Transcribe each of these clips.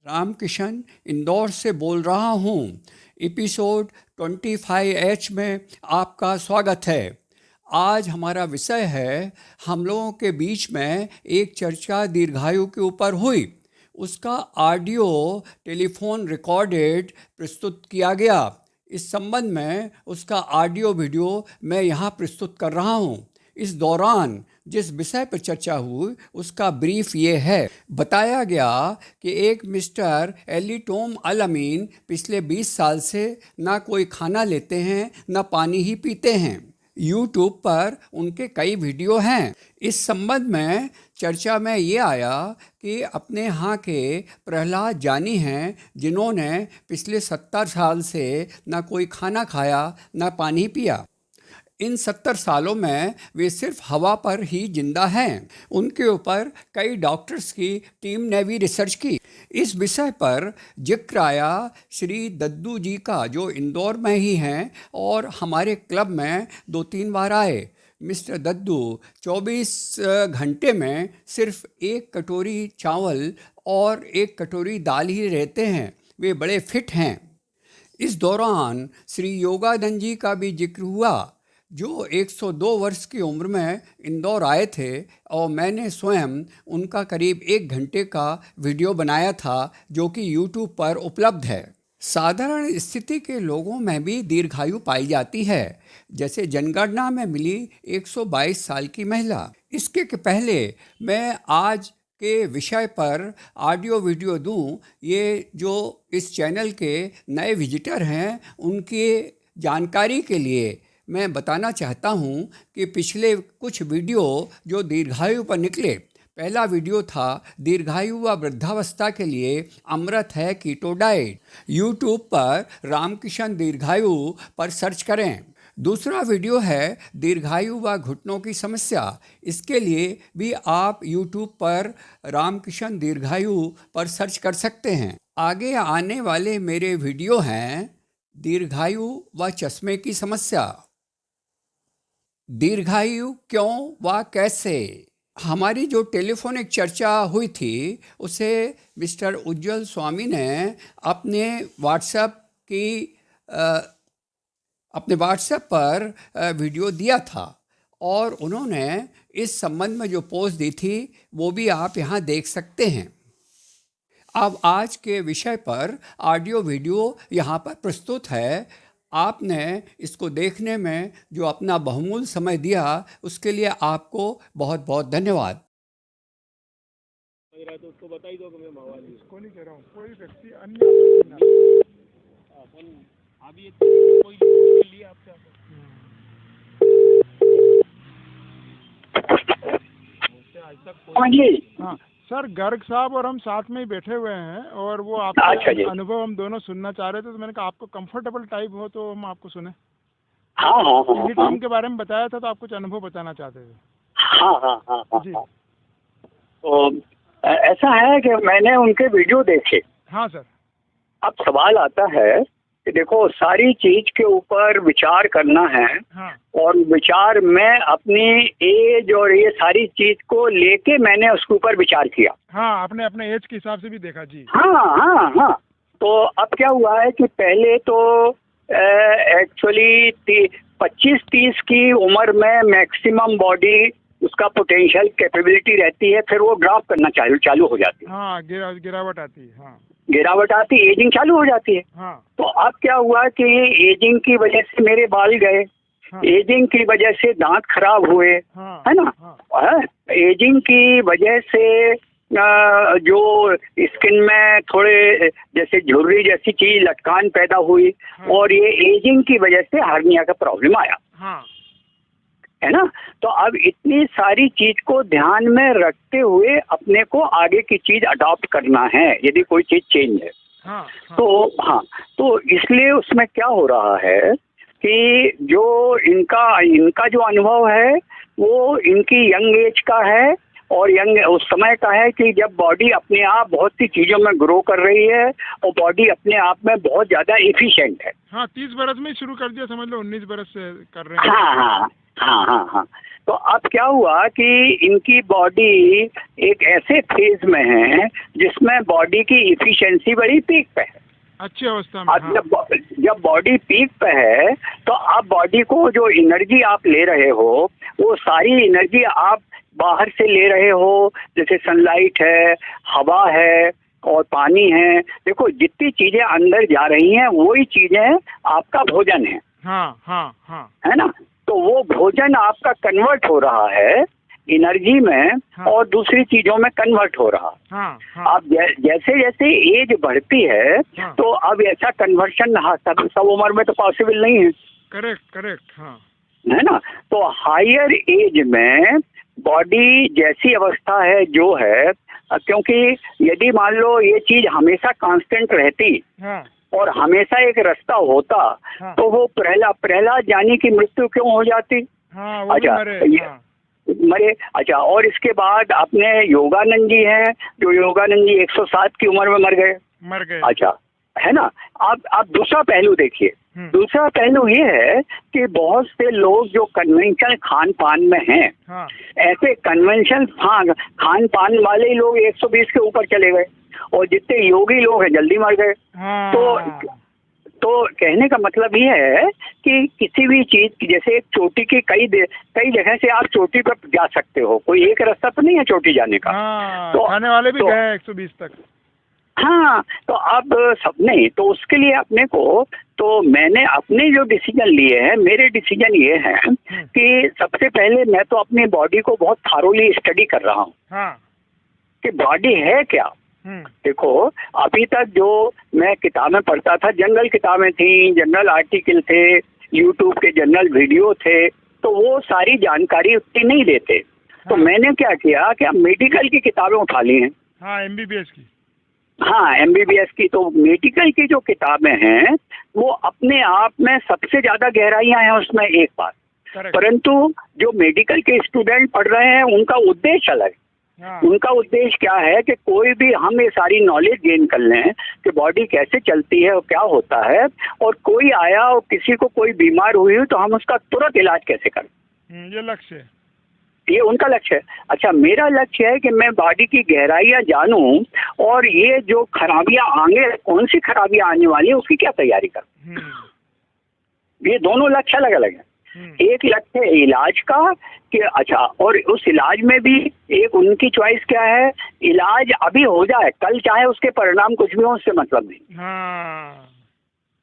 रामकिशन इंदौर से बोल रहा हूँ। एपिसोड 25H में आपका स्वागत है। आज हमारा विषय है, हम लोगों के बीच में एक चर्चा दीर्घायु के ऊपर हुई, उसका ऑडियो टेलीफोन रिकॉर्डेड प्रस्तुत किया गया। इस संबंध में उसका ऑडियो वीडियो मैं यहाँ प्रस्तुत कर रहा हूँ। इस दौरान जिस विषय पर चर्चा हुई उसका ब्रीफ ये है। बताया गया कि एक मिस्टर एली टॉम अल अमीन पिछले 20 साल से ना कोई खाना लेते हैं ना पानी ही पीते हैं। यूट्यूब पर उनके कई वीडियो हैं। इस संबंध में चर्चा में ये आया कि अपने यहाँ के प्रहलाद जानी हैं, जिन्होंने पिछले 70 साल से ना कोई खाना खाया ना पानी पिया। इन 70 सालों में वे सिर्फ हवा पर ही जिंदा हैं। उनके ऊपर कई डॉक्टर्स की टीम ने भी रिसर्च की। इस विषय पर जिक्र आया श्री दद्दू जी का, जो इंदौर में ही हैं और हमारे क्लब में 2-3 बार आए। मिस्टर दद्दू 24 घंटे में सिर्फ 1 कटोरी चावल और 1 कटोरी दाल ही रहते हैं। वे बड़े फिट हैं। इस दौरान श्री योगानंद जी का भी जिक्र हुआ, जो 102 वर्ष की उम्र में इंदौर आए थे और मैंने स्वयं उनका करीब 1 घंटे का वीडियो बनाया था, जो कि यूट्यूब पर उपलब्ध है। साधारण स्थिति के लोगों में भी दीर्घायु पाई जाती है, जैसे जनगणना में मिली 122 साल की महिला। इसके पहले मैं आज के विषय पर ऑडियो वीडियो दूं, ये जो इस चैनल के नए विजिटर हैं उनकी जानकारी के लिए मैं बताना चाहता हूं कि पिछले कुछ वीडियो जो दीर्घायु पर निकले, पहला वीडियो था दीर्घायु व वृद्धावस्था के लिए अमृत है कीटो डाइट। यूट्यूब पर रामकिशन दीर्घायु पर सर्च करें। दूसरा वीडियो है दीर्घायु व घुटनों की समस्या। इसके लिए भी आप यूट्यूब पर रामकिशन दीर्घायु पर सर्च कर सकते हैं। आगे आने वाले मेरे वीडियो हैं दीर्घायु व चश्मे की समस्या, दीर्घायु क्यों व कैसे। हमारी जो टेलीफोनिक चर्चा हुई थी उसे मिस्टर उज्जवल स्वामी ने अपने व्हाट्सएप पर वीडियो दिया था और उन्होंने इस संबंध में जो पोस्ट दी थी वो भी आप यहाँ देख सकते हैं। अब आज के विषय पर ऑडियो वीडियो यहाँ पर प्रस्तुत है। आपने इसको देखने में जो अपना बहुमूल्य समय दिया, उसके लिए आपको बहुत बहुत धन्यवाद। तो उसको बता ही दो कि मैं मवाली इसको नहीं कह रहा हूँ, कोई व्यक्ति अन्य अभी कोई लिए आपसे आज तक हाँ सर, गर्ग साहब और हम साथ में ही बैठे हुए हैं और वो आपका अनुभव हम दोनों सुनना चाह रहे थे, तो मैंने कहा आपको कंफर्टेबल टाइप हो तो हम आपको सुने। हाँ टीम के बारे में बताया था तो आप कुछ अनुभव बताना चाहते थे। हाँ जी। तो ऐसा है कि मैंने उनके वीडियो देखे। हाँ सर। अब सवाल आता है कि देखो, सारी चीज के ऊपर विचार करना है। हाँ। और विचार में अपनी एज और ये सारी चीज को लेके मैंने उसके ऊपर विचार किया। हाँ, आपने अपने एज के हिसाब से भी देखा। जी। हाँ। तो अब क्या हुआ है कि पहले तो एक्चुअली 25-30 की उम्र में मैक्सिमम बॉडी उसका पोटेंशियल कैपेबिलिटी रहती है, फिर वो ड्रॉप करना चालू हो जाती है। हाँ, गिरावट आती है। हाँ, गिरावट आती, एजिंग चालू हो जाती है। हाँ। तो अब क्या हुआ कि एजिंग की वजह से मेरे बाल गए। हाँ। एजिंग की वजह से दांत खराब हुए। हाँ। है ना। हाँ। एजिंग की वजह से जो स्किन में थोड़े जैसे झुर्री जैसी चीज लटकान पैदा हुई। हाँ। और ये एजिंग की वजह से हार्निया का प्रॉब्लम आया। हाँ। है ना। तो अब इतनी सारी चीज को ध्यान में रखते हुए अपने को आगे की चीज अडॉप्ट करना है, यदि कोई चीज चेंज है। हाँ। तो इसलिए उसमें क्या हो रहा है कि जो इनका जो अनुभव है वो इनकी यंग एज का है और यंग उस समय का है कि जब बॉडी अपने आप बहुत सी चीजों में ग्रो कर रही है और बॉडी अपने आप में बहुत ज्यादा एफिशिएंट है। हाँ, 30 बरस में शुरू कर दिया, समझ लो 19 बरस से कर रहे हैं। हाँ। तो अब क्या हुआ कि इनकी बॉडी एक ऐसे फेज में है जिसमें बॉडी की इफिशिएंसी बड़ी पीक पे है। अच्छी अवस्था में। अब हाँ। जब बॉडी पीक पे है तो आप बॉडी को जो एनर्जी आप ले रहे हो वो सारी एनर्जी आप बाहर से ले रहे हो, जैसे सनलाइट है, हवा है और पानी है। देखो जितनी चीजें अंदर जा रही हैं वही चीजें आपका भोजन है। हाँ हाँ हाँ। है ना? तो वो भोजन आपका कन्वर्ट हो रहा है एनर्जी में। हाँ। और दूसरी चीजों में कन्वर्ट हो रहा। हाँ हाँ। अब जैसे जैसे एज बढ़ती है हाँ। तो अब ऐसा कन्वर्शन सब उम्र में तो पॉसिबल नहीं है। Correct correct. हाँ। है ना? तो हायर एज में बॉडी जैसी अवस्था है जो है, क्योंकि यदि मान लो ये चीज हमेशा कांस्टेंट रहती हाँ। और हमेशा एक रास्ता होता हाँ। तो वो प्रहलाद जानी की मृत्यु क्यों हो जाती? हाँ वो भी मरे। हाँ। मरे। अच्छा, और इसके बाद अपने योगानंद जी हैं जो योगानंद जी 107 की उम्र में मर गए। अच्छा, है ना? आप दूसरा पहलू देखिए। दूसरा पहलू ये है कि बहुत से लोग जो कन्वेंशनल खान पान में हैं, हाँ। ऐसे कन्वेंशन खान पान वाले ही लोग 120 के ऊपर चले गए और जितने योगी लोग हैं जल्दी मर गए। हाँ। तो कहने का मतलब ये है कि किसी भी चीज, जैसे एक चोटी की कई जगह से आप चोटी पर जा सकते हो, कोई एक रास्ता तो नहीं है चोटी जाने का। हाँ, तो खाने वाले भी गए 120 तक। हाँ, तो अब सब नहीं, तो उसके लिए अपने को, तो मैंने अपने जो डिसीजन लिए हैं, मेरे डिसीजन ये हैं कि सबसे पहले मैं तो अपनी बॉडी को बहुत थारोली स्टडी कर रहा हूँ। हाँ। कि बॉडी है क्या। देखो अभी तक जो मैं किताबें पढ़ता था, जनरल किताबें थी, जनरल आर्टिकल थे, यूट्यूब के जनरल वीडियो थे, तो वो सारी जानकारी उतनी नहीं देते। तो मैंने क्या किया कि मेडिकल की किताबें उठा ली हैं। हाँ, MBBS की। हाँ, MBBS की। तो मेडिकल की जो किताबें हैं वो अपने आप में सबसे ज्यादा गहराइयां हैं उसमें, एक बात। परंतु जो मेडिकल के स्टूडेंट पढ़ रहे हैं उनका उद्देश्य अलग। उनका उद्देश्य क्या है कि कोई भी हम ये सारी नॉलेज गेन कर लें कि बॉडी कैसे चलती है और क्या होता है, और कोई आया और किसी को कोई बीमार हुई हो तो हम उसका तुरंत इलाज कैसे करें। ये लक्ष्य है, ये उनका लक्ष्य है। अच्छा, मेरा लक्ष्य है कि मैं बॉडी की गहराइयां जानूं और ये जो खराबियां आगे, कौन सी खराबियां आने वाली है उसकी क्या तैयारी करूं। ये दोनों लक्ष्य अलग अलग है। एक लक्ष्य है इलाज का कि अच्छा, और उस इलाज में भी एक उनकी चॉइस क्या है, इलाज अभी हो जाए, कल चाहे उसके परिणाम कुछ भी हो उससे मतलब नहीं। हाँ।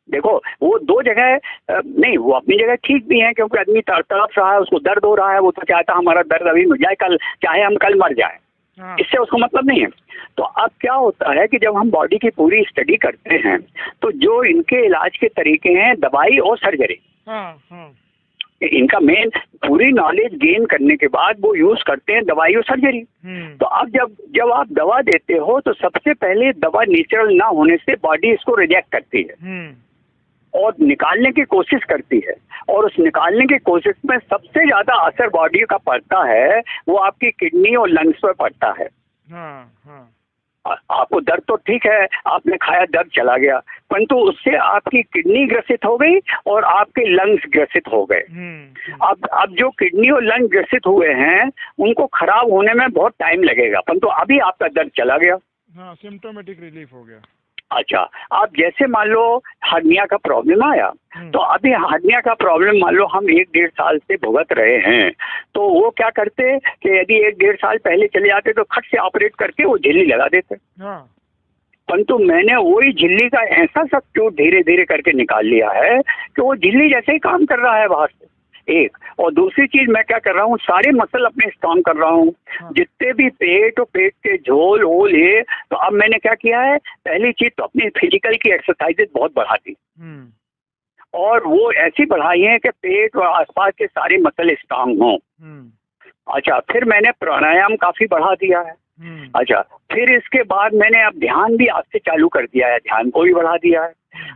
देखो वो दो जगह नहीं, वो अपनी जगह ठीक भी है क्योंकि आदमी तड़प रहा है, उसको दर्द हो रहा है, वो तो चाहता है हमारा दर्द अभी मिट जाए, कल चाहे हम कल मर जाए। इससे उसको मतलब नहीं है। तो अब क्या होता है कि जब हम बॉडी की पूरी स्टडी करते हैं तो जो इनके इलाज के तरीके हैं दवाई और सर्जरी, इनका मेन पूरी नॉलेज गेन करने के बाद वो यूज करते हैं दवाई और सर्जरी। तो अब जब आप दवा देते हो तो सबसे पहले दवा नेचुरल ना होने से बॉडी इसको रिजेक्ट करती है और निकालने की कोशिश करती है, और उस निकालने की कोशिश में सबसे ज्यादा असर बॉडी का पड़ता है वो आपकी किडनी और लंग्स पर पड़ता है। आपको दर्द तो ठीक है, आपने खाया दर्द चला गया, परंतु उससे आपकी किडनी ग्रसित हो गई और आपके लंग्स ग्रसित हो गए। अब जो किडनी और लंग ग्रसित हुए हैं उनको खराब होने में बहुत टाइम लगेगा, परंतु अभी आपका दर्द चला गया। हाँ, सिम्टोमेटिक रिलीफ हो गया। अच्छा, आप जैसे मान लो हर्निया का प्रॉब्लम आया, तो अभी हर्निया का प्रॉब्लम मान लो हम 1-1.5 साल से भुगत रहे हैं, तो वो क्या करते कि यदि 1-1.5 साल पहले चले जाते तो खट से ऑपरेट करके वो झिल्ली लगा देते। परंतु मैंने वही झिल्ली का ऐसा सब्स्टिट्यूट धीरे धीरे करके निकाल लिया है कि वो झिल्ली जैसे ही काम कर रहा है बाहर से, एक। और दूसरी चीज मैं क्या कर रहा हूँ, सारे मसल अपने स्ट्रॉन्ग कर रहा हूँ, जितने भी पेट और पेट के झोल ओल है। तो अब मैंने क्या किया है, पहली चीज तो अपनी फिजिकल की एक्सरसाइजेज बहुत बढ़ा दी, और वो ऐसी बढ़ाई है कि पेट और आसपास के सारे मसल स्ट्रॉन्ग हों। अच्छा, फिर मैंने प्राणायाम काफी बढ़ा दिया है। अच्छा, फिर इसके बाद मैंने अब ध्यान भी आज से चालू कर दिया है, ध्यान को भी बढ़ा दिया है।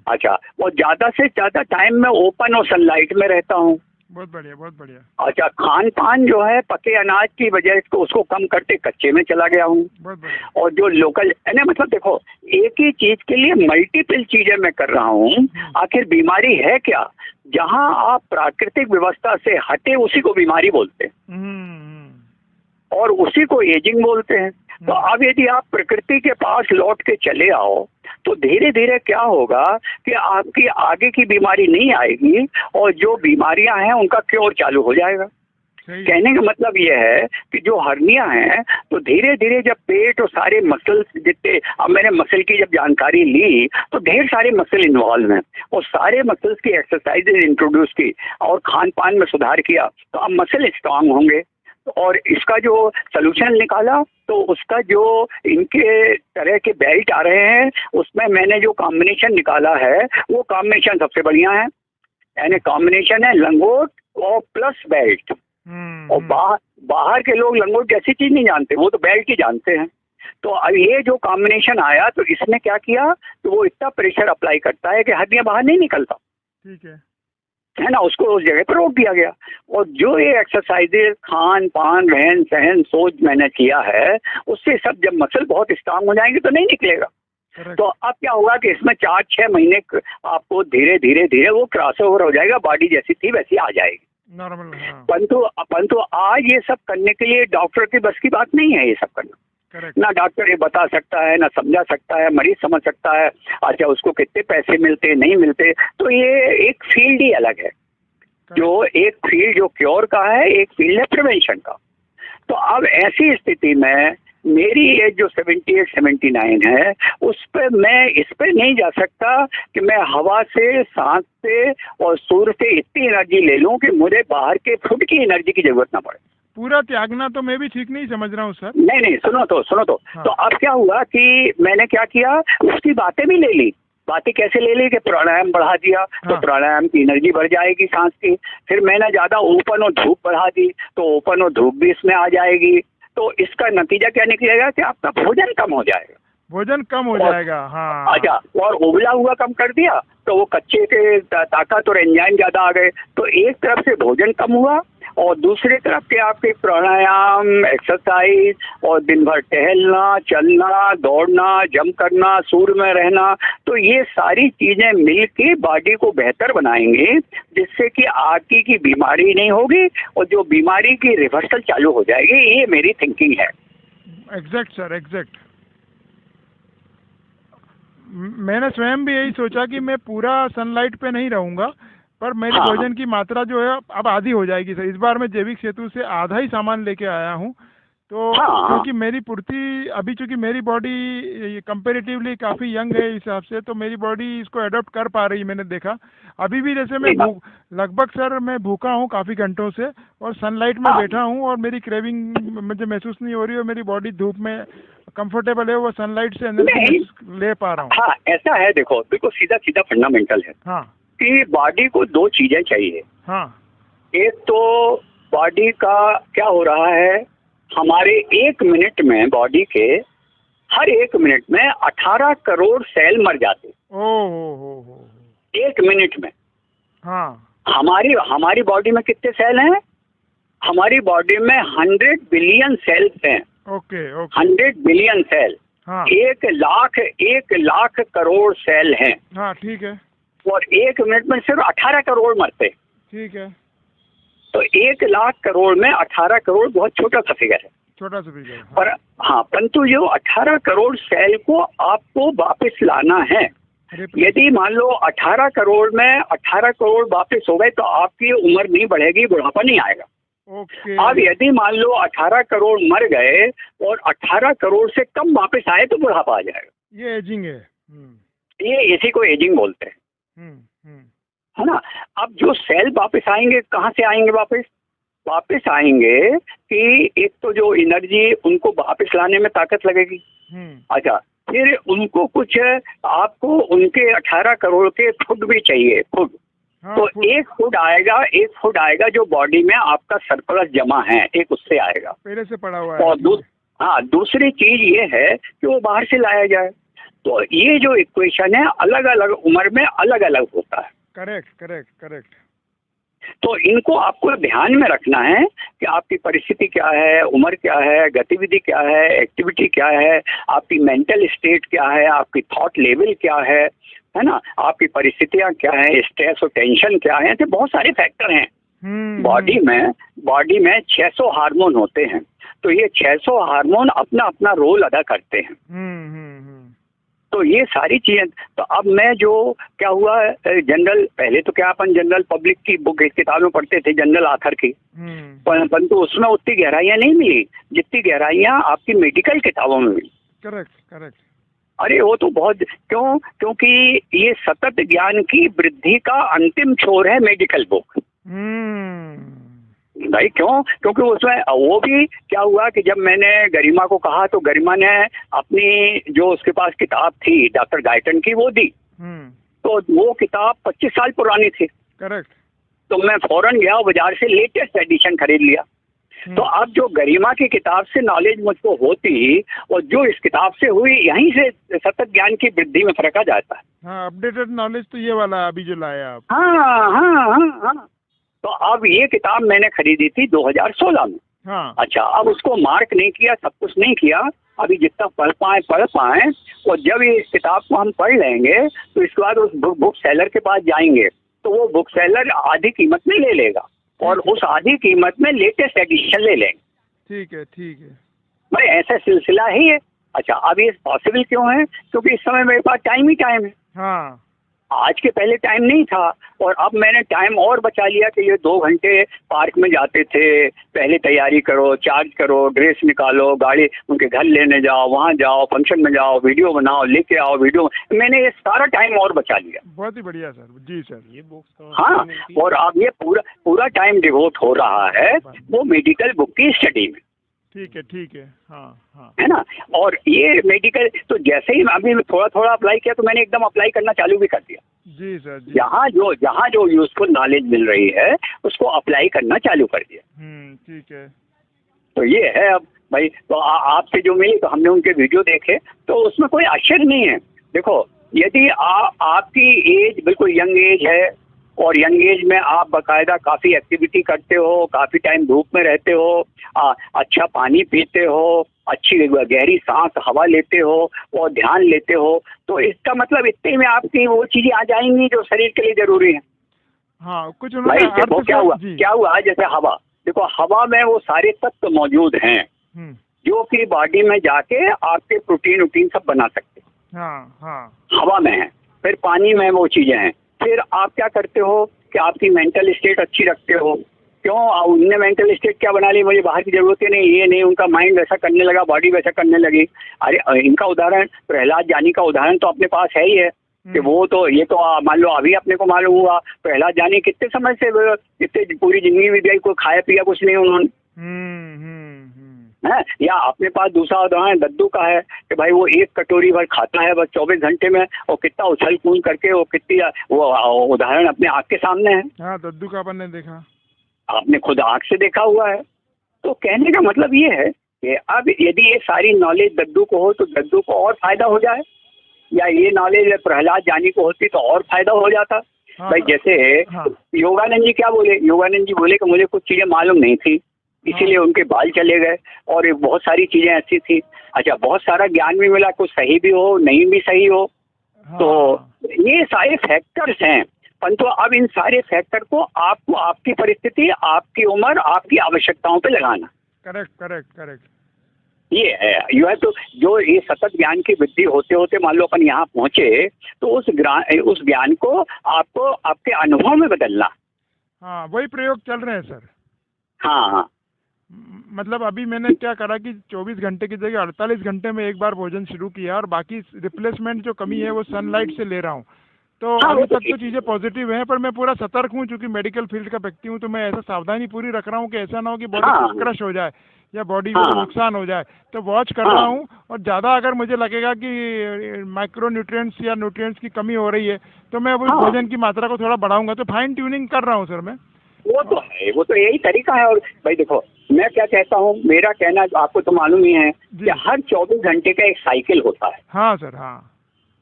अच्छा, और ज्यादा से ज्यादा टाइम मैं ओपन और सनलाइट में रहता हूँ। बहुत बढ़िया, बहुत बढ़िया। अच्छा, खान पान जो है पके अनाज की वजह से उसको कम करते कच्चे में चला गया हूँ। बहुत बढ़िया। और जो लोकल है ना, मतलब देखो, एक ही चीज के लिए मल्टीपल चीजें मैं कर रहा हूँ। आखिर बीमारी है क्या? जहाँ आप प्राकृतिक व्यवस्था से हटे उसी को बीमारी बोलते हैं और उसी को एजिंग बोलते हैं। तो अब यदि आप प्रकृति के पास लौट के चले आओ तो धीरे धीरे क्या होगा कि आपकी आगे की बीमारी नहीं आएगी और जो बीमारियां हैं उनका क्योर चालू हो जाएगा। कहने का मतलब यह है कि जो हर्निया है तो धीरे धीरे जब पेट और सारे मसल्स जितने, अब मैंने मसल की जब जानकारी ली तो ढेर सारे मसल इन्वॉल्व हैं और सारे मसल्स की एक्सरसाइजेज इंट्रोड्यूस की और खान पान में सुधार किया तो अब मसल स्ट्रांग होंगे। और इसका जो सलूशन निकाला तो उसका जो इनके तरह के बेल्ट आ रहे हैं उसमें मैंने जो कॉम्बिनेशन निकाला है वो कॉम्बिनेशन सबसे बढ़िया है। यानी कॉम्बिनेशन है लंगोट और प्लस बेल्ट। और बाहर के लोग लंगोट जैसी चीज नहीं जानते, वो तो बेल्ट ही जानते हैं। तो अब ये जो कॉम्बिनेशन आया तो इसने क्या किया तो वो इतना प्रेशर अप्लाई करता है कि हड्डियां बाहर नहीं निकलता, ठीक है ना, उसको उस जगह पर रोक दिया गया। और जो ये एक्सरसाइजेज, खान पान, रहन सहन, सोच मैंने किया है उससे सब जब मसल बहुत स्ट्रांग हो जाएंगे तो नहीं निकलेगा। तो अब क्या होगा कि इसमें 4-6 महीने आपको धीरे धीरे धीरे वो क्रॉसओवर हो जाएगा, बॉडी जैसी थी वैसी आ जाएगी नॉर्मल। परंतु आज ये सब करने के लिए डॉक्टर की बस की बात नहीं है ये सब करना। ना डॉक्टर ये बता सकता है, ना समझा सकता है, मरीज समझ सकता है अच्छा उसको कितने पैसे मिलते नहीं मिलते। तो ये एक फील्ड ही अलग है। जो एक फील्ड जो क्योर का है, एक फील्ड है प्रिवेंशन का। तो अब ऐसी स्थिति में मेरी एज जो 78-79 है उस पर मैं इस पर नहीं जा सकता कि मैं हवा से, सांस से और सूर्य से इतनी एनर्जी ले लूं कि मुझे बाहर के फूड की एनर्जी की जरूरत ना पड़े। पूरा त्यागना तो मैं भी ठीक नहीं समझ रहा हूँ सर। नहीं, सुनो तो हाँ। तो अब क्या हुआ कि मैंने क्या किया, उसकी बातें भी ले ली। बातें कैसे ले ली कि प्राणायाम बढ़ा दिया। हाँ। तो प्राणायाम की एनर्जी बढ़ जाएगी सांस की। फिर मैंने ज्यादा ओपन और धूप बढ़ा दी तो ओपन और धूप भी इसमें आ जाएगी। तो इसका नतीजा क्या निकलेगा कि आपका भोजन कम हो जाएगा। भोजन कम हो जाएगा, हाँ। अच्छा, और उबला हुआ कम कर दिया तो वो कच्चे के ताकत और एंजाइम ज्यादा आ गए। तो एक तरफ से भोजन कम हुआ और दूसरी तरफ के आपके प्राणायाम, एक्सरसाइज और दिन भर टहलना, चलना, दौड़ना, जंप करना, सूर्य में रहना, तो ये सारी चीजें मिलके बॉडी को बेहतर बनाएंगे जिससे कि आगे की बीमारी नहीं होगी और जो बीमारी की रिवर्सल चालू हो जाएगी। ये मेरी थिंकिंग है। Exact sir, exact. मैंने स्वयं भी यही सोचा कि मैं पूरा सनलाइट पे नहीं रहूंगा पर मेरी भोजन की मात्रा जो है अब आधी हो जाएगी सर। इस बार मैं जैविक सेतु से आधा ही सामान लेके आया हूँ। तो क्योंकि मेरी पूर्ति अभी, चूंकि मेरी बॉडी कंपेरेटिवली काफ़ी यंग है हिसाब से, तो मेरी बॉडी इसको अडॉप्ट कर पा रही है। मैंने देखा अभी भी जैसे मैं लगभग सर मैं भूखा हूँ काफ़ी घंटों से और सनलाइट में बैठा हूँ और मेरी क्रेविंग मुझे महसूस नहीं हो रही है। मेरी बॉडी धूप में कंफर्टेबल है, वो सनलाइट से एनर्जी ले पा रहा हूँ। हाँ, ऐसा है। देखो बिल्कुल सीधा सीधा फंडामेंटल है। हाँ, कि बॉडी को दो चीजें चाहिए। हाँ, एक तो बॉडी का क्या हो रहा है, हमारे 1 मिनट में बॉडी के हर 1 मिनट में 18 करोड़ सेल मर जाते। 1 मिनट में। हाँ, हमारी बॉडी में कितने सेल हैं? हमारी बॉडी में 100 बिलियन सेल्स हैं। Okay, 100 billion sale. हाँ, 1 लाख करोड़ सेल हैं। हाँ, ठीक है। और 1 मिनट में सिर्फ 18 करोड़ मरते। ठीक है। तो 1 लाख करोड़ में 18 करोड़ बहुत छोटा सा फिगर है। छोटा सा फिगर। हाँ। पर हाँ, परंतु जो 18 करोड़ सेल को आपको वापस लाना है। यदि मान लो 18 करोड़ में 18 करोड़ वापस हो गए तो आपकी उम्र नहीं बढ़ेगी, बुढ़ापा नहीं आएगा। ओके। अब यदि मान लो 18 करोड़ मर गए और 18 करोड़ से कम वापस आए तो बुढ़ापा आ जाएगा। ये एजिंग है। ये इसी को एजिंग बोलते हैं, है ना। अब जो सेल वापस आएंगे, कहाँ से आएंगे वापस आएंगे कि एक तो जो एनर्जी उनको वापस लाने में ताकत लगेगी। अच्छा, फिर उनको कुछ आपको उनके 18 करोड़ के फूड भी चाहिए, फूड। हाँ, तो एक फूड आएगा जो बॉडी में आपका सरप्लस जमा है, एक उससे आएगा, पहले से पड़ा हुआ है। और दूसरी चीज ये है कि वो बाहर से लाया जाए। तो ये जो इक्वेशन है अलग अलग उम्र में अलग अलग होता है। करेक्ट। तो इनको आपको ध्यान में रखना है कि आपकी परिस्थिति क्या है, उम्र क्या है, गतिविधि क्या है, एक्टिविटी क्या है, आपकी मेंटल स्टेट क्या है, आपकी थॉट लेवल क्या है ना, आपकी परिस्थितियां क्या है, स्ट्रेस और टेंशन क्या है, ऐसे बहुत सारे फैक्टर हैं। बॉडी में 600 हार्मोन होते हैं, तो ये 600 हार्मोन अपना अपना रोल अदा करते हैं। तो ये सारी चीजें, तो अब मैं जो क्या हुआ जनरल, पहले तो क्या अपन जनरल पब्लिक की बुक किताबें पढ़ते थे जनरल आथर की, परंतु उसमें उतनी गहराइयां नहीं मिली जितनी गहराइयां आपकी मेडिकल किताबों में मिली। करेक्ट। अरे वो तो बहुत, क्योंकि ये सतत ज्ञान की वृद्धि का अंतिम छोर है मेडिकल बुक भाई। क्योंकि उसमें वो भी क्या हुआ कि जब मैंने गरिमा को कहा तो गरिमा ने अपनी जो उसके पास किताब थी डॉक्टर गायटन की वो दी, तो वो किताब 25 साल पुरानी थी। करेक्ट। तो मैं फौरन गया बाजार से लेटेस्ट एडिशन खरीद लिया। तो अब जो गरिमा की किताब से नॉलेज मुझको होती और जो इस किताब से हुई, यहीं से सतत ज्ञान की वृद्धि में फर्क आ जाता है। हाँ, अपडेटेड नॉलेज तो ये वाला अभी जो लाया आप। हाँ। तो अब ये किताब मैंने खरीदी थी 2016 में। हाँ। अच्छा, अब उसको मार्क नहीं किया, सब कुछ नहीं किया, अभी जितना पढ़ पाए, और जब ये इस किताब को हम पढ़ लेंगे तो इसके बाद उस बुक सेलर के पास जाएंगे तो वो बुक सेलर आधी कीमत में ले लेगा और उस आधी कीमत में लेटेस्ट एडिशन ले लेंगे। ठीक है भाई, ऐसा सिलसिला ही है। अच्छा, अब ये पॉसिबल क्यों है? क्योंकि इस समय मेरे पास टाइम है। हाँ। आज के पहले टाइम नहीं था, और अब मैंने टाइम और बचा लिया कि ये 2 घंटे पार्क में जाते थे, पहले तैयारी करो, चार्ज करो, ड्रेस निकालो, गाड़ी उनके घर लेने जाओ, वहाँ जाओ, फंक्शन में जाओ, वीडियो बनाओ, लेके आओ वीडियो, मैंने ये सारा टाइम और बचा लिया। बहुत ही बढ़िया सर। जी सर। ये बुक्स हाँ, और अब ये पूरा टाइम डिवोट हो रहा है वो मेडिकल बुक की स्टडी में। ठीक है। हाँ। है ना, और ये मेडिकल तो जैसे ही अभी थोड़ा अप्लाई किया तो मैंने एकदम अप्लाई करना चालू भी कर दिया। जी सर। जहाँ जो यूजफुल नॉलेज मिल रही है उसको अप्लाई करना चालू कर दिया। ठीक है। तो ये है अब भाई, तो आपसे जो मिली तो हमने उनके वीडियो देखे, तो उसमें कोई आश्चर्य नहीं है। देखो, यदि आपकी एज बिल्कुल यंग एज है और यंग एज में आप बाकायदा काफ़ी एक्टिविटी करते हो, काफ़ी टाइम धूप में रहते हो, अच्छा पानी पीते हो, अच्छी गहरी सांस हवा लेते हो और ध्यान लेते हो, तो इसका मतलब इतने में आपकी वो चीज़ें आ जाएंगी जो शरीर के लिए ज़रूरी है। हाँ, कुछ भाई देखो क्या हुआ जैसे हवा, देखो हवा में वो सारे तत्व मौजूद हैं जो कि बॉडी में जाके आपके प्रोटीन सब बना सकते हैं। हाँ। हवा में है। फिर पानी में वो चीज़ें हैं। फिर आप क्या करते हो कि आपकी मेंटल स्टेट अच्छी रखते हो। क्यों? उनने मेंटल स्टेट क्या बना ली, मुझे बाहर की जरूरत ही नहीं, ये नहीं, उनका माइंड वैसा करने लगा, बॉडी वैसा करने लगी। अरे इनका उदाहरण प्रहलाद जानी का उदाहरण तो अपने पास है ही है कि वो तो ये तो मान लो अभी अपने को मालूम हुआ, प्रहलाद जानी कितने समय से कितने पूरी जिंदगी में गई, कोई खाया पिया कुछ नहीं उन्होंने है। या अपने पास दूसरा उदाहरण दद्दू का है कि भाई वो एक कटोरी भर खाता है बस 24 घंटे में, और कितना उछल कूद करके वो कितनी, वो उदाहरण अपने आँख के सामने है। हाँ, दद्दू का अपन ने देखा, आपने खुद आँख से देखा हुआ है। तो कहने का मतलब ये है कि अब यदि ये सारी नॉलेज दद्दू को हो तो दद्दू को और फायदा हो जाए, या ये नॉलेज प्रहलाद जानी को होती तो और फायदा हो जाता। हाँ, भाई जैसे हाँ, योगानंद जी क्या बोले, योगानंद जी बोले कि मुझे कुछ चीजें मालूम नहीं थी, इसीलिए उनके बाल चले गए, और बहुत सारी चीजें ऐसी थी। अच्छा, बहुत सारा ज्ञान भी मिला, कुछ सही भी हो नहीं भी सही हो। तो ये सारे फैक्टर्स हैं, परंतु अब इन सारे फैक्टर को आपको आपकी परिस्थिति, आपकी उम्र, आपकी आवश्यकताओं पे लगाना। करेक्ट। ये है यू है। तो जो ये सतत ज्ञान की वृद्धि होते होते मान लो अपन यहाँ पहुंचे, तो उस ज्ञान को आपको आपके अनुभव में बदलना। हाँ, वही प्रयोग चल रहे हैं सर। हाँ। मतलब अभी मैंने क्या करा कि 24 घंटे की जगह 48 घंटे में एक बार भोजन शुरू किया, और बाकी रिप्लेसमेंट जो कमी है वो सनलाइट से ले रहा हूँ। तो अभी तक तो चीज़ें पॉजिटिव हैं, पर मैं पूरा सतर्क हूँ, क्योंकि मेडिकल फील्ड का व्यक्ति हूँ, तो मैं ऐसा सावधानी पूरी रख रहा हूँ कि ऐसा ना हो कि बॉडी क्रश हो जाए या बॉडी को नुकसान हो जाए। तो वॉच कर रहा हूँ, और ज़्यादा अगर मुझे लगेगा कि माइक्रो न्यूट्रिएंट्स या न्यूट्रिएंट्स की कमी हो रही है तो मैं वो भोजन की मात्रा को थोड़ा बढ़ाऊंगा। तो फाइन ट्यूनिंग कर रहा हूँ सर मैं। वो तो है, वो तो यही तरीका है। और भाई देखो, मैं क्या कहता हूँ, मेरा कहना आपको तो मालूम ही है कि हर 24 घंटे का एक साइकिल होता है। हाँ सर। हाँ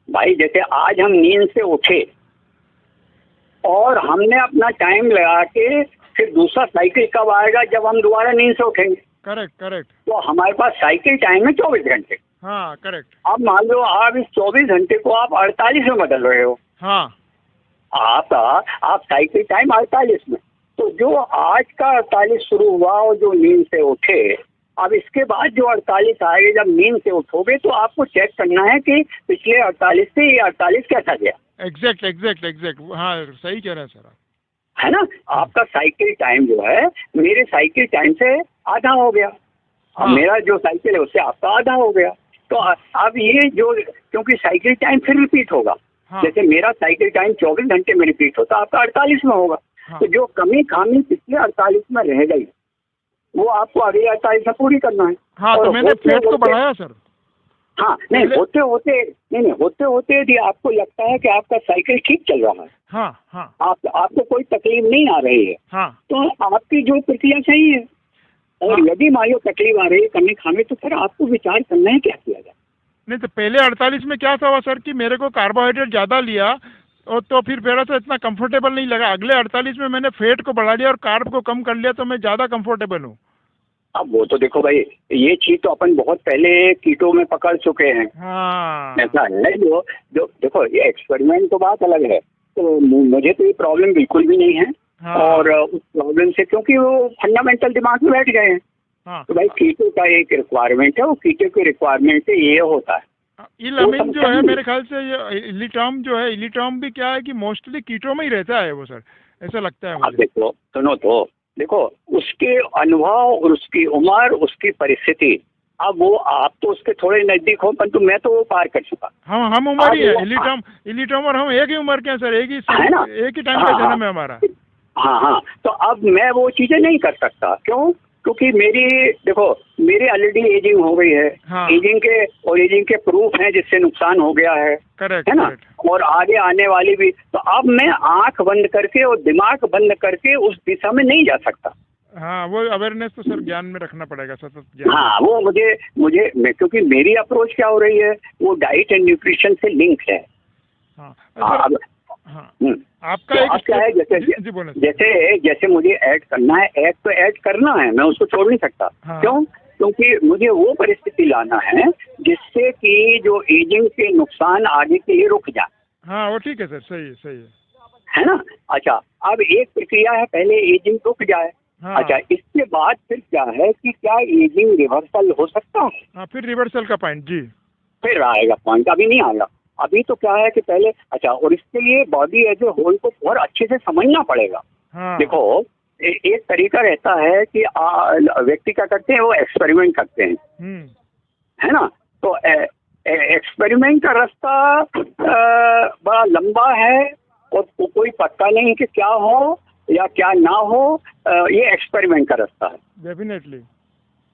भाई, जैसे आज हम नींद से उठे और हमने अपना टाइम लगा के फिर दूसरा साइकिल कब आएगा जब हम दोबारा नींद से उठेंगे। Correct correct. तो हमारे पास साइकिल टाइम है 24 घंटे। हाँ करेक्ट। अब मान लो आप इस 24 घंटे को आप 48 में बदल रहे हो। हाँ आप साइकिल टाइम 48 में, तो जो आज का 48 शुरू हुआ और जो नींद से उठे, अब इसके बाद जो 48 आएगा जब नींद से उठोगे तो आपको चेक करना है कि पिछले 48 से ये 48 कैसा गया। Exact exact exact. हाँ सही कह रहे हैं सर आप। है ना, आपका साइकिल टाइम जो है मेरे साइकिल टाइम से आधा हो गया। अब हाँ। मेरा जो साइकिल है उससे आपका आधा हो गया। तो अब ये जो, क्योंकि साइकिल टाइम फिर रिपीट होगा। हाँ। जैसे मेरा साइकिल टाइम 24 घंटे में रिपीट होता, आपका 48 में होगा। हाँ। तो जो कमी खामी पिछले 48 में रह गई वो आपको अगले 48 में पूरी करना है। हाँ और तो मैंने फेट को बढ़ाया सर। हाँ नहीं, होते होते यदि आपको लगता है कि आपका साइकिल ठीक चल रहा है, हाँ हाँ आपको कोई तकलीफ नहीं आ रही है, हाँ तो आपकी जो प्रक्रिया सही है। और हाँ। यदि मान लो तकलीफ आ रही है, कमी खामी, तो फिर आपको विचार करना है क्या किया जाए। नहीं तो पहले 48 में क्या हुआ सर कि मेरे को कार्बोहाइड्रेट ज़्यादा लिया और तो फिर मेरा तो इतना कंफर्टेबल नहीं लगा। अगले 48 में मैंने फेट को बढ़ा लिया और कार्ब को कम कर लिया तो मैं ज़्यादा कंफर्टेबल हूँ। अब वो तो देखो भाई, ये चीज तो अपन बहुत पहले कीटो में पकड़ चुके हैं। हाँ ऐसा है जो जो देखो, ये एक्सपेरिमेंट तो बात अलग है। तो मुझे तो ये प्रॉब्लम बिल्कुल भी नहीं है। हाँ। और उस प्रॉब्लम से, क्योंकि वो फंडामेंटल दिमाग में बैठ गए हैं। हाँ। तो भाई कीटो का एक रिक्वायरमेंट है, वो कीटो के रिक्वायरमेंट से ये होता है। इलामिन जो है मेरे ख्याल से ये इलिटॉम जो है, इलिटॉम भी क्या है कि मोस्टली कीटो में ही रहता है वो सर, ऐसा लगता है अब मुझे। देखो सुनो, तो देखो उसके अनुभव और उसकी उम्र, उसकी परिस्थिति, अब वो आप तो उसके थोड़े नजदीक हो, परंतु मैं तो वो पार कर चुका। हम उम्र ही है, हाँ। इलिटॉम और हम एक ही उम्र के हैं सर, एक ही है ना? एक ही टाइम हाँ, का हाँ। जन्म है हमारा। हाँ, तो अब मैं वो चीजें नहीं कर सकता। क्यों? क्योंकि मेरी ऑलरेडी एजिंग हो गई है। हाँ। एजिंग के प्रूफ हैं जिससे नुकसान हो गया है। करेक्ट है ना? करेक्ट। और आगे आने वाली भी। तो अब मैं आंख बंद करके और दिमाग बंद करके उस दिशा में नहीं जा सकता। हाँ वो अवेयरनेस तो सर ज्ञान में रखना पड़ेगा, सतत ज्ञान। हाँ, वो क्योंकि मेरी अप्रोच क्या हो रही है, वो डाइट एंड न्यूट्रिशन से लिंक है। हाँ अब हाँ आपका आपका क्या है, जी बोले सर। जैसे मुझे ऐड करना है, ऐड करना है, मैं उसको छोड़ नहीं सकता। हाँ। क्यों? क्योंकि मुझे वो परिस्थिति लाना है जिससे कि जो एजिंग के नुकसान आगे के लिए रुक जाए। हाँ वो ठीक है सर, सही है सही है ना? अच्छा, अब एक प्रक्रिया है, पहले एजिंग रुक जाए। हाँ। अच्छा, इसके बाद फिर क्या है कि क्या एजिंग रिवर्सल हो सकता है? हाँ फिर रिवर्सल का पॉइंट जी। फिर आएगा पॉइंट, अभी नहीं आएगा। अभी तो क्या है कि पहले, अच्छा, और इसके लिए बॉडी एज ए होल को और अच्छे से समझना पड़ेगा। हाँ देखो, एक तरीका रहता है कि व्यक्ति क्या करते हैं, वो एक्सपेरिमेंट करते हैं। है ना? तो एक्सपेरिमेंट का रास्ता बड़ा लंबा है और कोई पता नहीं कि क्या हो या क्या ना हो। ये एक्सपेरिमेंट का रास्ता है डेफिनेटली।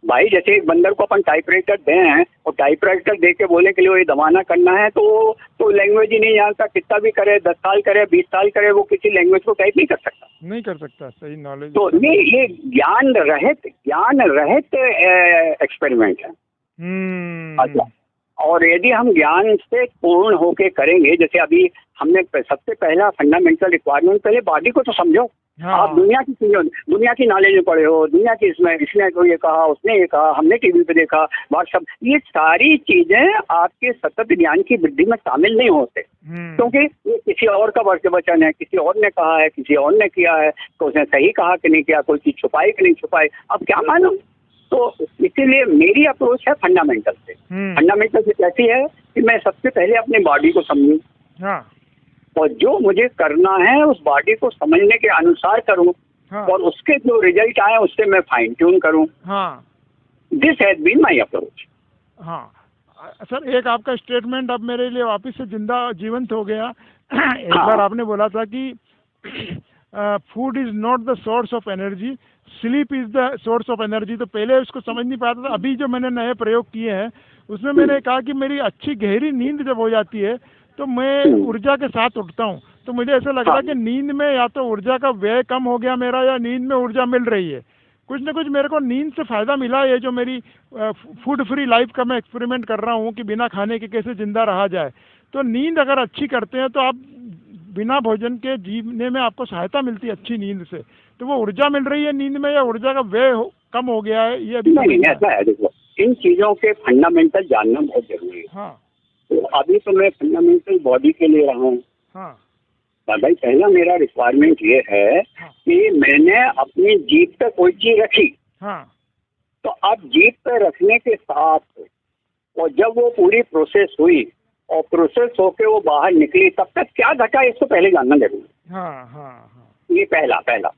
भाई। जैसे एक बंदर को अपन टाइपराइटर दें और टाइपराइटर दे के बोले के लिए ये दबाना करना है, तो लैंग्वेज ही नहीं जानता। कितना भी करे, 10 साल करे, 20 साल करे, वो किसी लैंग्वेज को टाइप नहीं कर सकता। नहीं कर सकता, सही नॉलेज। तो ये ज्ञान रहित एक्सपेरिमेंट है। अच्छा, और यदि हम ज्ञान से पूर्ण होके करेंगे, जैसे अभी हमने सबसे पहला फंडामेंटल रिक्वायरमेंट, पहले बॉडी को तो समझो। हाँ। आप दुनिया की नॉलेज में पढ़े हो, दुनिया की इसने को ये कहा, उसने ये कहा, हमने टीवी पे देखा, व्हाट्सएप, ये सारी चीजें आपके सतत ज्ञान की वृद्धि में शामिल नहीं होते। क्योंकि ये किसी और का वचन है, किसी और ने कहा है, किसी और ने किया है, तो उसने सही कहा कि नहीं किया, कोई चीज छुपाई कि नहीं छुपाई, अब क्या मालूम। तो इसीलिए मेरी अप्रोच है फंडामेंटल से। फंडामेंटल से कैसी है कि मैं सबसे पहले अपनी बॉडी को समझूं। हाँ। और जो मुझे करना है उस बॉडी को समझने के अनुसार करूं। हाँ। और उसके जो रिजल्ट आए उससे मैं फाइन ट्यून करूं। हाँ। This has been my approach. हाँ सर, एक आपका स्टेटमेंट अब मेरे लिए वापस से जीवंत हो गया। एक बार आपने बोला था कि food is not the source of energy, sleep is the source of energy. तो पहले उसको समझ नहीं पाता था। अभी जो मैंने नए प्रयोग किए हैं उसमें मैंने कहा कि मेरी अच्छी गहरी नींद जब हो जाती है तो मैं ऊर्जा के साथ उठता हूँ। तो मुझे ऐसा लग रहा है कि नींद में या तो ऊर्जा का व्यय कम हो गया मेरा, या नींद में ऊर्जा मिल रही है। कुछ न कुछ मेरे को नींद से फ़ायदा मिला है। जो मेरी फूड फ्री लाइफ का मैं एक्सपेरिमेंट कर रहा हूँ कि बिना खाने के कैसे ज़िंदा रहा जाए। तो नींद अगर अच्छी करते हैं तो आप बिना भोजन के जीने में आपको सहायता मिलती है अच्छी नींद से, तो वो ऊर्जा मिल रही है नींद में या ऊर्जा का व्यय कम हो गया है, ये अभी नहीं, ऐसा है, देखो इन चीजों के फंडामेंटल जानना बहुत जरूरी है। हाँ तो अभी तो मैं फंडामेंटल बॉडी के ले रहा हूँ। हाँ भाई पहला मेरा रिक्वायरमेंट ये है कि मैंने अपनी जीभ पे कोई चीज रखी, हाँ तो अब जीभ पे रखने के साथ और जब वो पूरी प्रोसेस हुई और प्रोसेस होके वो बाहर निकली, तब तक क्या घटा इसको पहले जानना जरूरी है। हाँ हाँ हाँ ये पहला।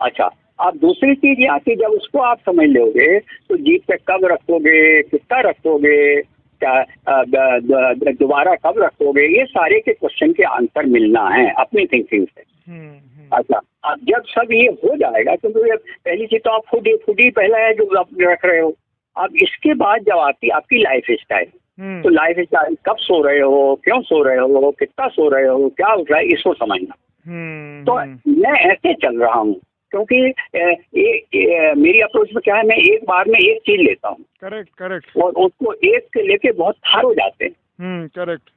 अच्छा, अब दूसरी चीज ये आती, जब उसको आप समझ लोगे तो जीभ पे कब रखोगे, कितना रखोगे, क्या दोबारा कब रखोगे, ये सारे के क्वेश्चन के आंसर मिलना है अपनी थिंकिंग से। अच्छा, अब जब सब ये हो जाएगा तो पहली चीज तो आप फूड ही पहला है जो आप रख रहे हो। अब इसके बाद जब आती आपकी लाइफ स्टाइल, तो लाइफ स्टाइल कब सो रहे हो, क्यों सो रहे हो, कितना सो रहे हो, क्या उठ रहा है, इसको समझना। तो मैं ऐसे चल रहा हूँ क्योंकि मेरी अप्रोच में क्या है, मैं एक बार में एक चीज लेता हूँ। करेक्ट और उसको एक के लेके बहुत थार हो जाते हैं। करेक्ट।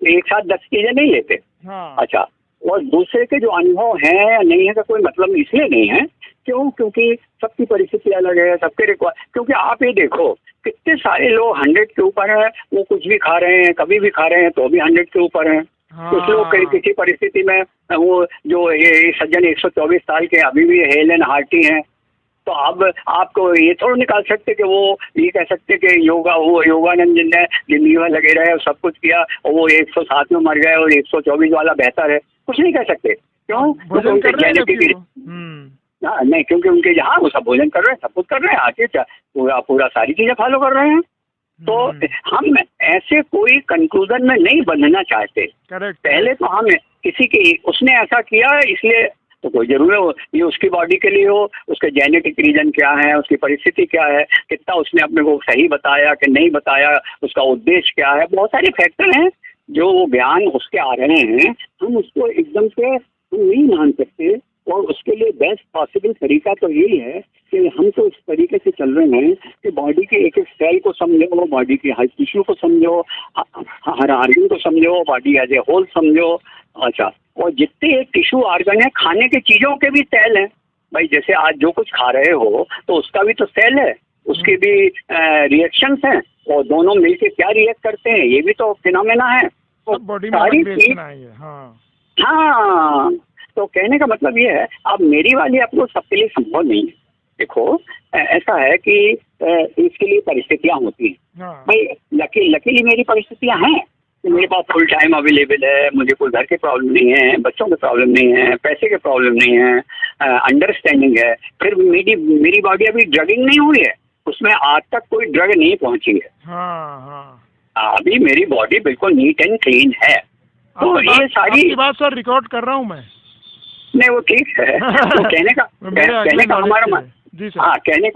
एक साथ 10 चीजें नहीं लेते। हाँ। अच्छा, और दूसरे के जो अनुभव हैं या नहीं है का कोई मतलब इसलिए नहीं है, क्योंकि सबकी परिस्थिति अलग है, सबके रिक्वायर। क्योंकि आप ये देखो कितने सारे लोग 100 के ऊपर हैं, वो कुछ भी खा रहे हैं, कभी भी खा रहे हैं तो भी 100 के ऊपर हैं। हाँ। कुछ लोग किसी परिस्थिति में वो जो ये सज्जन 124 साल के अभी भी हेल एंड हार्टी हैं। तो अब आपको ये थोड़ा निकाल सकते कि वो ये कह सकते कि योगानंद जिनने जिंदगी में लगे रहे, सब कुछ किया और वो 107 में मर गए और 124 वाला बेहतर है, कुछ नहीं कह सकते। क्यों? क्योंकि उनके जेनेटिक नहीं, क्योंकि उनके जहाँ वो सब भोजन कर रहे हैं, सब कुछ कर रहे हैं, आके पूरा सारी चीजें फॉलो कर रहे हैं। तो हम ऐसे कोई कंक्लूजन में नहीं बंधना चाहते। पहले तो हम किसी के उसने ऐसा किया इसलिए तो कोई जरूरी हो ये उसकी बॉडी के लिए हो, उसके जेनेटिक रीजन क्या है, उसकी परिस्थिति क्या है, कितना उसने अपने को सही बताया कि नहीं बताया, उसका उद्देश्य क्या है, बहुत सारे फैक्टर हैं जो वो बयान उसके आ रहे हैं। हम उसको एकदम से हम नहीं मान सकते और उसके लिए बेस्ट पॉसिबल तरीका तो यही है कि हम तो इस तरीके से चल रहे हैं कि बॉडी के एक एक सेल को समझो, बॉडी के हर टिश्यू को समझो, हर आर्गन को समझो, बॉडी एज ए होल समझो। अच्छा, और जितने टिश्यू आर्गन है, खाने की चीज़ों के भी सेल हैं भाई। जैसे आज जो कुछ खा रहे हो तो उसका भी तो सेल है, उसके भी रिएक्शंस हैं और दोनों मिलके क्या रिएक्ट करते हैं ये भी तो फिनोमेना है। तो बॉडी में रिएक्शन आई है। हाँ, तो कहने का मतलब ये है, अब मेरी वाली अप्रोच सबके लिए संभव नहीं है। देखो ऐसा है कि इसके लिए परिस्थितियां होती हैं भाई। लकीली मेरी परिस्थितियां हैं, मेरे पास फुल टाइम अवेलेबल है, मुझे कोई घर के प्रॉब्लम नहीं है, बच्चों के प्रॉब्लम नहीं है, पैसे के प्रॉब्लम नहीं है, अंडरस्टैंडिंग है। फिर मेरी बॉडी अभी ड्रगिंग नहीं हुई है, उसमें आज तक कोई ड्रग नहीं पहुंची है। अभी मेरी बॉडी बिल्कुल नीट एंड क्लीन है। तो ये सारी बात सर रिकॉर्ड कर रहा हूँ मैं। नहीं वो ठीक है। तो कहने का हमारा हाँ, कहने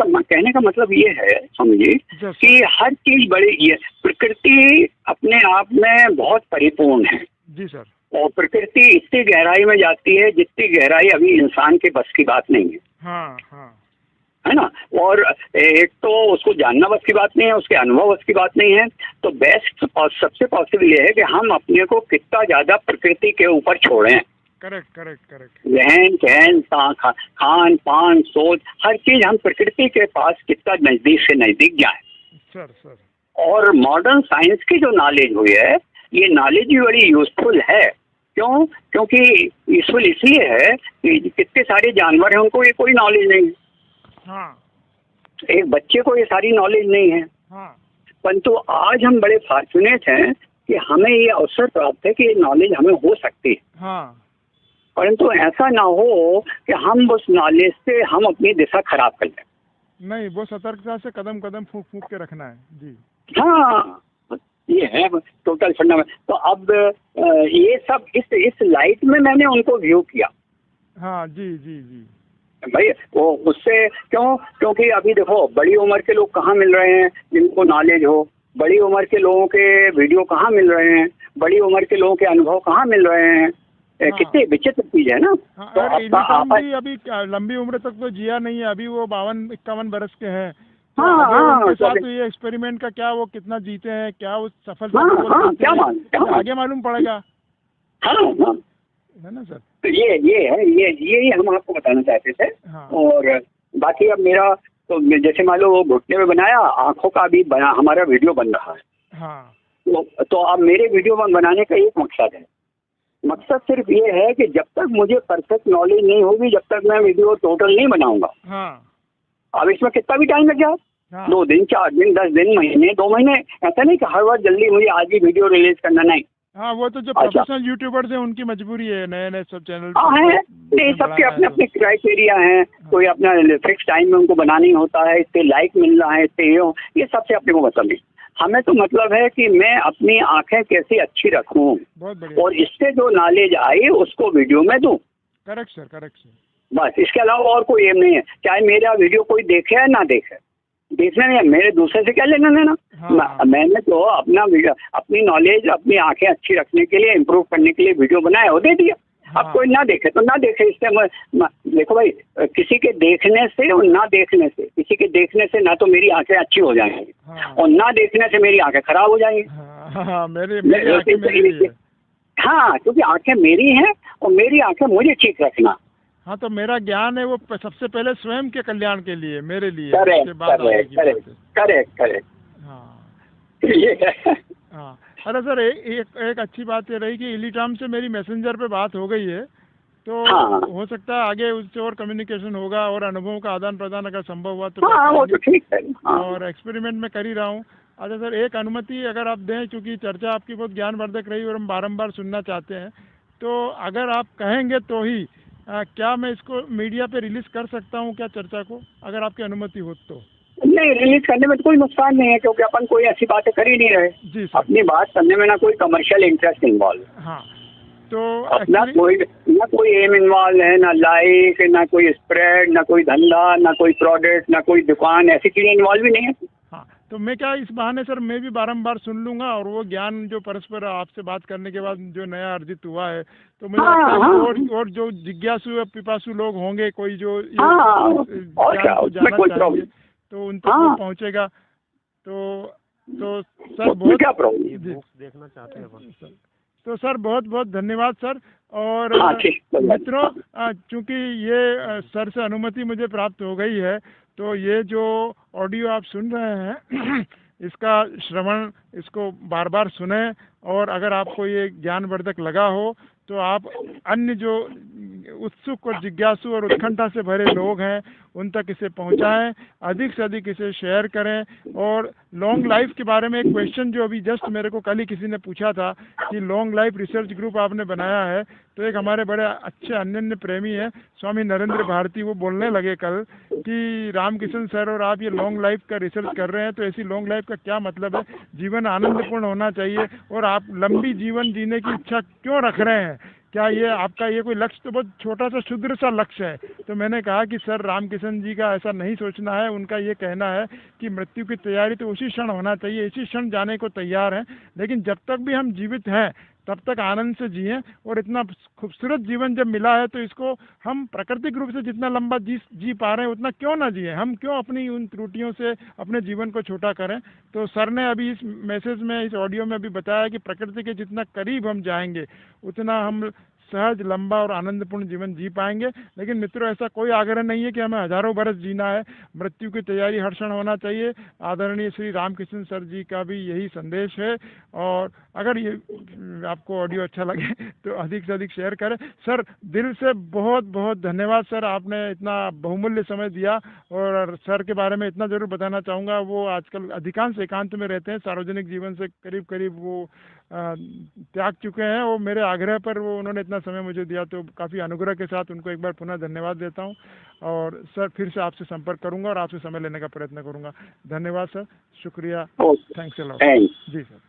का मतलब ये है समझिए कि हर चीज बड़ी ये प्रकृति अपने आप में बहुत परिपूर्ण है। जी सर। और प्रकृति इतनी गहराई में जाती है जितनी गहराई अभी इंसान के बस की बात नहीं है। हाँ। है ना। और एक तो उसको जानना बस की बात नहीं है, उसके अनुभव बस की बात नहीं है। तो बेस्ट और सबसे पॉसिबल ये है कि हम अपने को कितना ज्यादा प्रकृति के ऊपर छोड़ें। करेक्ट। रहन सहन, खान पान, सोच, हर चीज हम प्रकृति के पास कितना नजदीक से नजदीक जाए। सर। और मॉडर्न साइंस की जो नॉलेज हुई है, ये नॉलेज भी बड़ी यूजफुल है। क्यों? क्योंकि यूजफुल इसलिए है कि कितने सारे जानवर हैं उनको ये कोई नॉलेज नहीं है। हाँ। एक बच्चे को ये सारी नॉलेज नहीं है। हाँ। परंतु आज हम बड़े फॉर्चुनेट हैं कि हमें ये अवसर प्राप्त है कि ये नॉलेज हमें हो सकती है। हाँ। परंतु ऐसा ना हो कि हम उस नॉलेज से हम अपनी दिशा खराब कर लें। नहीं, वो सतर्कता से कदम फूंक के रखना है। जी हाँ, ये है टोटल फंडामेंटल। तो अब ये सब इस लाइट में मैंने उनको व्यू किया। हाँ जी भाई वो उससे क्योंकि अभी देखो बड़ी उम्र के लोग कहाँ मिल रहे हैं जिनको नॉलेज हो, बड़ी उम्र के लोगों के वीडियो कहाँ मिल रहे हैं, बड़ी उम्र के लोगों के अनुभव कहाँ मिल रहे हैं। कितनी विचित्र चीज है ना। तो भी अभी लंबी उम्र तक तो जिया नहीं है, अभी वो 52-51 बरस के हैं। हाँ, तो ये एक्सपेरिमेंट का क्या वो कितना जीते हैं, क्या वो सफलता क्या आगे मालूम पड़ेगा। हाँ, है ना सर? तो ये है, ये हम आपको बताना चाहते थे। हाँ और बाकी अब मेरा तो जैसे मान लो वो घुटने में बनाया, आंखों का भी बना, हमारा वीडियो बन रहा है। हाँ तो अब मेरे वीडियो बनाने का एक मकसद है। मकसद सिर्फ ये है कि जब तक मुझे परफेक्ट नॉलेज नहीं होगी, जब तक मैं वीडियो टोटल नहीं बनाऊंगा। हाँ अब इसमें कितना भी टाइम लग जाए, हाँ 2 दिन, 4 दिन, 10 दिन, महीने, 2 महीने, ऐसा नहीं कि हर बार जल्दी मुझे आज ही वीडियो रिलीज करना, नहीं। हाँ, वो तो जो अच्छा। प्रोफेशनल यूट्यूबर्स हैं उनकी मजबूरी है, नए नए सब चैनल हाँ है, नहीं, सबके अपने अपने क्राइटेरिया हैं। कोई अपना फिक्स टाइम में उनको बनाना ही होता है, इससे लाइक मिल रहा है, इससे ये सबसे अपने को मतलब नहीं। हमें तो मतलब है कि मैं अपनी आंखें कैसे अच्छी रखूं, बहुत बढ़िया। और इससे जो नॉलेज आई उसको वीडियो में दूं, करेक्ट सर, करेक्ट सर। बस। इसके अलावा और कोई एम नहीं है। चाहे मेरा वीडियो कोई देखे या ना देखे, देखने नहीं है, मेरे दूसरे से क्या लेना देना। हाँ। मैंने तो अपनी नॉलेज, अपनी आंखें अच्छी रखने के लिए, इम्प्रूव करने के लिए वीडियो बनाया और दे दिया। हाँ। अब कोई ना देखे तो ना देखे, इससे देखो भाई, किसी के देखने से और ना देखने से, किसी के देखने से ना तो मेरी आंखें अच्छी हो जाएंगी, हाँ। और ना देखने से मेरी आंखें खराब हो जाएंगी। हाँ, मेरी आंखें मेरी है। हाँ, क्योंकि आंखें मेरी हैं और मेरी आंखें मुझे ठीक रखना। हाँ, तो मेरा ज्ञान है वो सबसे पहले स्वयं के कल्याण के लिए, मेरे लिए। करेक्ट उसके बाद आगे की बात है। करेक्ट। हाँ ये है। हाँ। अरे सर, एक अच्छी बात ये रही कि इलीट्राम से मेरी मैसेंजर पे बात हो गई है, तो हाँ। हो सकता है आगे उससे और कम्युनिकेशन होगा और अनुभवों का आदान प्रदान अगर संभव हुआ तो हाँ, वो तो ठीक है। हाँ। और एक्सपेरिमेंट में कर ही रहा हूँ। अच्छा सर, एक अनुमति अगर आप दें, क्योंकि चर्चा आपकी बहुत ज्ञानवर्धक रही और हम बारंबार सुनना चाहते हैं, तो अगर आप कहेंगे तो ही क्या मैं इसको मीडिया पे रिलीज कर सकता हूँ क्या, चर्चा को, अगर आपकी अनुमति हो तो? नहीं, रिलीज करने में तो कोई नुकसान नहीं है, क्योंकि अपन कोई ऐसी बातें कर ही नहीं रहे। जी सर। अपनी बात करने में ना कोई कमर्शियल इंटरेस्ट इन्वॉल्व है। हाँ, तो अपना actually- ना कोई एम इन्वॉल्व है, ना लाइक, ना कोई स्प्रेड, ना कोई धंधा, ना कोई प्रोडक्ट, ना कोई दुकान, ऐसी चीजें इन्वॉल्व ही नहीं है। हाँ, तो मैं क्या इस बहाने सर मैं भी बारंबार सुन लूंगा, और वो ज्ञान जो परस्पर आपसे बात करने के बाद जो नया अर्जित हुआ है, तो मुझे लगता है कि और जो जिज्ञासु पिपासु लोग होंगे, कोई जो और ज्ञान क्या, को उसमें जानना कोई चाहेंगे, प्रॉब्लम। तो उन तक वो पहुंचेगा। तो सर बहुत क्या प्रॉब्लम। जी। देखना चाहते हैं। तो सर बहुत बहुत धन्यवाद सर। और हाँ, ठीक। मित्रों, चूंकि ये सर से अनुमति मुझे प्राप्त हो गई है, तो ये जो ऑडियो आप सुन रहे हैं इसका श्रवण, इसको बार बार सुने, और अगर आपको ये ज्ञानवर्धक लगा हो तो आप अन्य जो उत्सुक और जिज्ञासु और उत्कंठा से भरे लोग हैं उन तक इसे पहुंचाएं, अधिक से अधिक इसे शेयर करें। और लॉन्ग लाइफ के बारे में एक क्वेश्चन जो अभी जस्ट मेरे को कल ही किसी ने पूछा था कि लॉन्ग लाइफ रिसर्च ग्रुप आपने बनाया है, तो एक हमारे बड़े अच्छे अनन्य प्रेमी है स्वामी नरेंद्र भारती, वो बोलने लगे कल कि रामकिशन सर, और आप ये लॉन्ग लाइफ का रिसर्च कर रहे हैं, तो ऐसी लॉन्ग लाइफ का क्या मतलब है, जीवन आनंदपूर्ण होना चाहिए, और आप लंबी जीवन जीने की इच्छा क्यों रख रहे हैं, क्या ये आपका ये कोई लक्ष्य तो बहुत छोटा सा क्षुद्र सा लक्ष्य है? तो मैंने कहा कि सर रामकिशन जी का ऐसा नहीं सोचना है, उनका ये कहना है कि मृत्यु की तैयारी तो उसी क्षण होना चाहिए, इसी क्षण जाने को तैयार हैं, लेकिन जब तक भी हम जीवित हैं तब तक आनंद से जिएं, और इतना खूबसूरत जीवन जब मिला है तो इसको हम प्राकृतिक रूप से जितना लंबा जी पा रहे हैं उतना क्यों ना जिए, हम क्यों अपनी उन त्रुटियों से अपने जीवन को छोटा करें। तो सर ने अभी इस मैसेज में, इस ऑडियो में अभी बताया कि प्रकृति के जितना करीब हम जाएंगे उतना हम सहज, लंबा और आनंदपूर्ण जीवन जी पाएंगे। लेकिन मित्रों, ऐसा कोई आग्रह नहीं है कि हमें हजारों बरस जीना है, मृत्यु की तैयारी हर क्षण होना चाहिए। आदरणीय श्री रामकिशन सर जी का भी यही संदेश है, और अगर ये आपको ऑडियो अच्छा लगे तो अधिक से अधिक शेयर करें। सर दिल से बहुत बहुत धन्यवाद सर, आपने इतना बहुमूल्य समय दिया, और सर के बारे में इतना जरूर बताना चाहूँगा, वो आजकल अधिकांश एकांत में रहते हैं, सार्वजनिक जीवन से करीब करीब वो त्याग चुके हैं, वो मेरे आग्रह पर वो उन्होंने इतना समय मुझे दिया, तो काफ़ी अनुग्रह के साथ उनको एक बार पुनः धन्यवाद देता हूँ। और सर फिर से आपसे संपर्क करूँगा और आपसे समय लेने का प्रयत्न करूँगा। धन्यवाद सर, शुक्रिया, थैंक्स अ लॉट। जी सर।